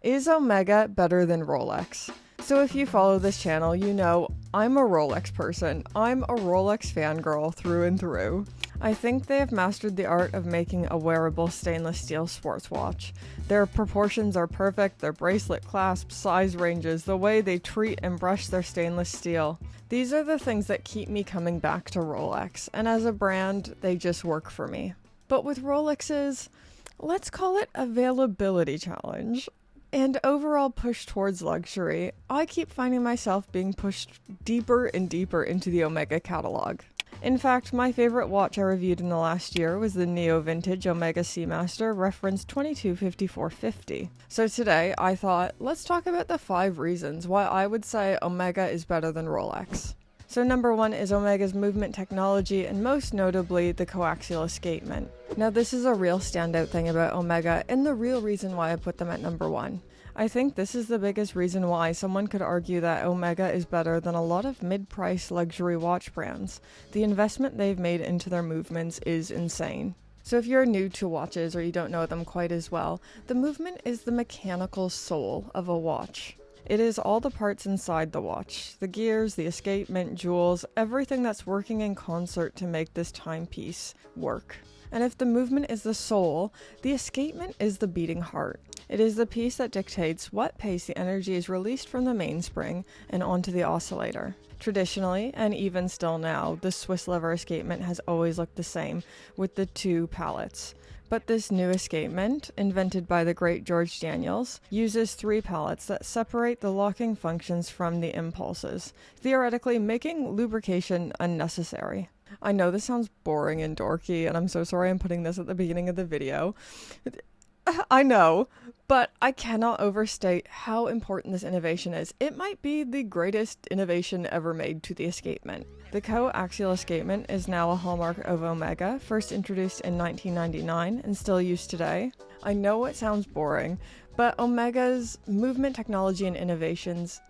Is Omega better than Rolex? So if you follow this channel, you know I'm a Rolex person. I'm a Rolex fangirl through and through. I think they have mastered the art of making a wearable stainless steel sports watch. Their proportions are perfect, their bracelet clasps, size ranges, the way they treat and brush their stainless steel. These are the things that keep me coming back to Rolex, and as a brand, they just work for me. But with Rolex's, let's call it availability challenge, and overall push towards luxury, I keep finding myself being pushed deeper and deeper into the Omega catalog. In fact, my favorite watch I reviewed in the last year was the Neo Vintage Omega Seamaster reference 225450. So today, I thought, let's talk about the 5 reasons why I would say Omega is better than Rolex. So number 1 is Omega's movement technology, and most notably, the coaxial escapement. Now this is a real standout thing about Omega, and the real reason why I put them at number 1. I think this is the biggest reason why someone could argue that Omega is better than a lot of mid-price luxury watch brands. The investment they've made into their movements is insane. So if you're new to watches or you don't know them quite as well, the movement is the mechanical soul of a watch. It is all the parts inside the watch, the gears, the escapement, jewels, everything that's working in concert to make this timepiece work. And if the movement is the soul, the escapement is the beating heart. It is the piece that dictates what pace the energy is released from the mainspring and onto the oscillator. Traditionally, and even still now, the Swiss lever escapement has always looked the same, with the 2 pallets. But this new escapement, invented by the great George Daniels, uses 3 pallets that separate the locking functions from the impulses, theoretically making lubrication unnecessary. I know this sounds boring and dorky, and I'm so sorry I'm putting this at the beginning of the video. I know, but I cannot overstate how important this innovation is. It might be the greatest innovation ever made to the escapement. The coaxial escapement is now a hallmark of Omega, first introduced in 1999 and still used today. I know it sounds boring, but Omega's movement technology and innovations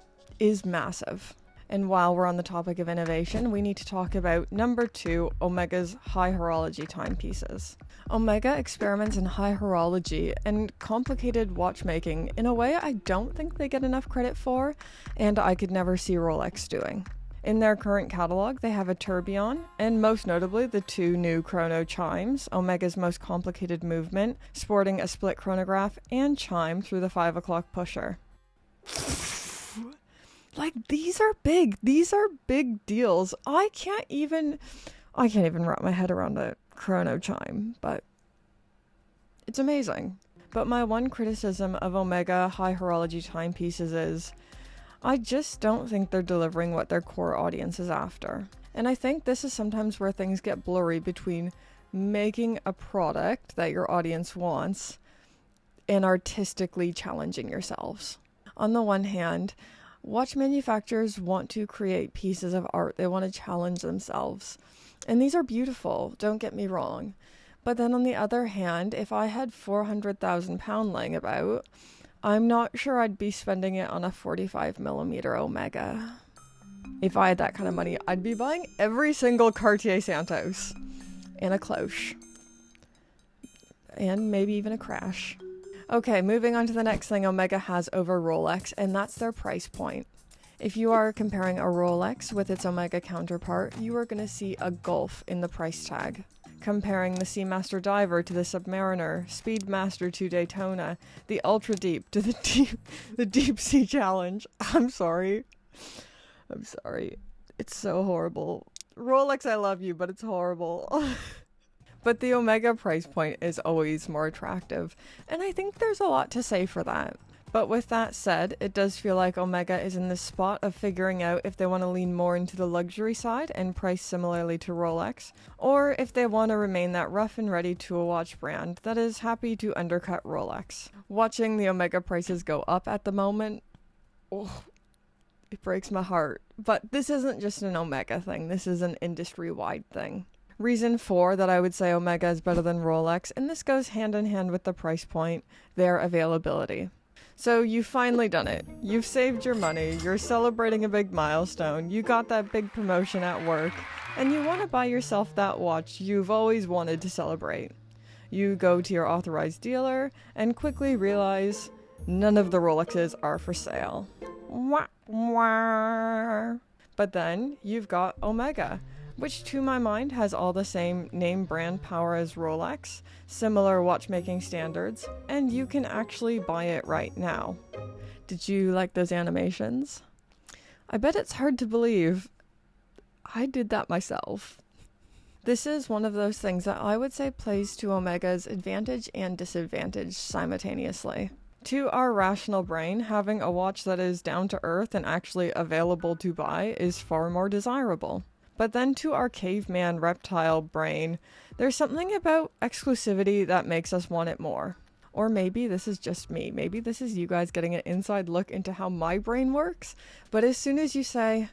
is massive. And while we're on the topic of innovation, we need to talk about number 2, Omega's high horology timepieces. Omega experiments in high horology and complicated watchmaking in a way I don't think they get enough credit for, and I could never see Rolex doing. In their current catalog, they have a tourbillon, and most notably the 2 new chrono chimes, Omega's most complicated movement, sporting a split chronograph and chime through the 5 o'clock pusher. Like, these are big deals. I can't even wrap my head around a chrono chime, but it's amazing. But my one criticism of Omega high horology timepieces is I just don't think they're delivering what their core audience is after. And I think this is sometimes where things get blurry between making a product that your audience wants and artistically challenging yourselves. On the one hand, watch manufacturers want to create pieces of art. They want to challenge themselves. And these are beautiful, don't get me wrong. But then on the other hand, if I had £400,000 laying about, I'm not sure I'd be spending it on a 45mm Omega. If I had that kind of money, I'd be buying every single Cartier Santos. And a cloche. And maybe even a crash. Okay, moving on to the next thing Omega has over Rolex, and that's their price point. If you are comparing a Rolex with its Omega counterpart, you are going to see a gulf in the price tag. Comparing the Seamaster Diver to the Submariner, Speedmaster to Daytona, the Ultra Deep to the Deep Sea Challenge. I'm sorry. It's so horrible. Rolex, I love you, but it's horrible. But the Omega price point is always more attractive, and I think there's a lot to say for that. But with that said, it does feel like Omega is in the spot of figuring out if they want to lean more into the luxury side and price similarly to Rolex, or if they want to remain that rough and ready to a watch brand that is happy to undercut Rolex. Watching the Omega prices go up at the moment, it breaks my heart. But this isn't just an Omega thing, this is an industry-wide thing. Reason 4 that I would say Omega is better than Rolex, and this goes hand in hand with the price point, their availability. So you've finally done it. You've saved your money, you're celebrating a big milestone, you got that big promotion at work, and you want to buy yourself that watch you've always wanted to celebrate. You go to your authorized dealer and quickly realize None of the Rolexes are for sale. Wah, wah. But then you've got Omega, which to my mind has all the same name brand power as Rolex, similar watchmaking standards, and you can actually buy it right now. Did you like those animations? I bet it's hard to believe. I did that myself. This is one of those things that I would say plays to Omega's advantage and disadvantage simultaneously. To our rational brain, having a watch that is down to earth and actually available to buy is far more desirable. But then to our caveman reptile brain, there's something about exclusivity that makes us want it more. Or maybe this is just me. Maybe this is you guys getting an inside look into how my brain works. But as soon as you say,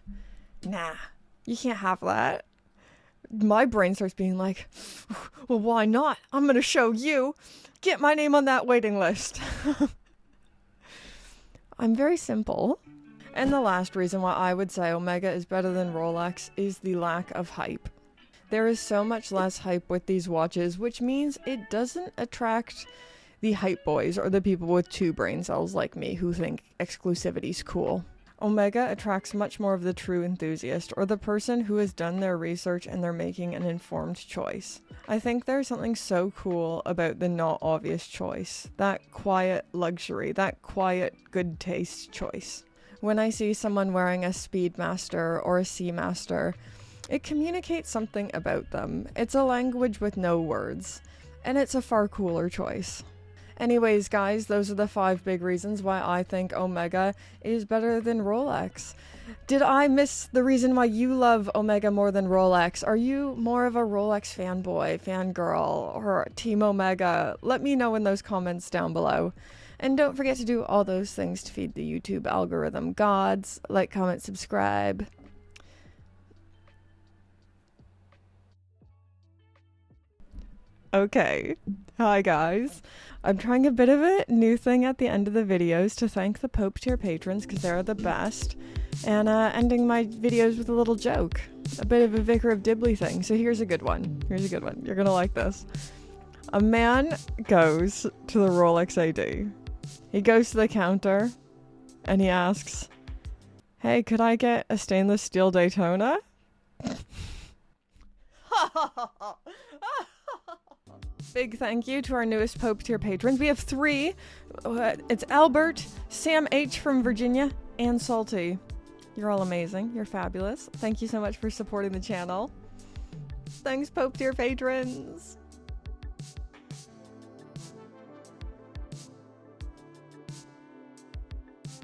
nah, you can't have that, my brain starts being like, well, why not? I'm going to show you. Get my name on that waiting list. I'm very simple. And the last reason why I would say Omega is better than Rolex is the lack of hype. There is so much less hype with these watches, which means it doesn't attract the hype boys or the people with two brain cells like me who think exclusivity's cool. Omega attracts much more of the true enthusiast, or the person who has done their research and they're making an informed choice. I think there's something so cool about the not obvious choice, that quiet luxury, that quiet good taste choice. When I see someone wearing a Speedmaster or a Seamaster, it communicates something about them. It's a language with no words, and it's a far cooler choice. Anyways, guys, those are the 5 big reasons why I think Omega is better than Rolex. Did I miss the reason why you love Omega more than Rolex? Are you more of a Rolex fanboy, fangirl, or Team Omega? Let me know in those comments down below. And don't forget to do all those things to feed the YouTube algorithm gods. Like, comment, subscribe. Okay. Hi, guys. I'm trying a bit of a new thing at the end of the videos to thank the Pope tier patrons because they're the best. And ending my videos with a little joke. A bit of a Vicar of Dibley thing. So here's a good one. Here's a good one. You're gonna like this. A man goes to the Rolex AD. He goes to the counter and he asks, "Hey, could I get a stainless steel Daytona?" Big thank you to our newest Pope tier patrons. We have 3. It's Albert, Sam H from Virginia, and Salty. You're all amazing. You're fabulous. Thank you so much for supporting the channel. Thanks, Pope tier patrons.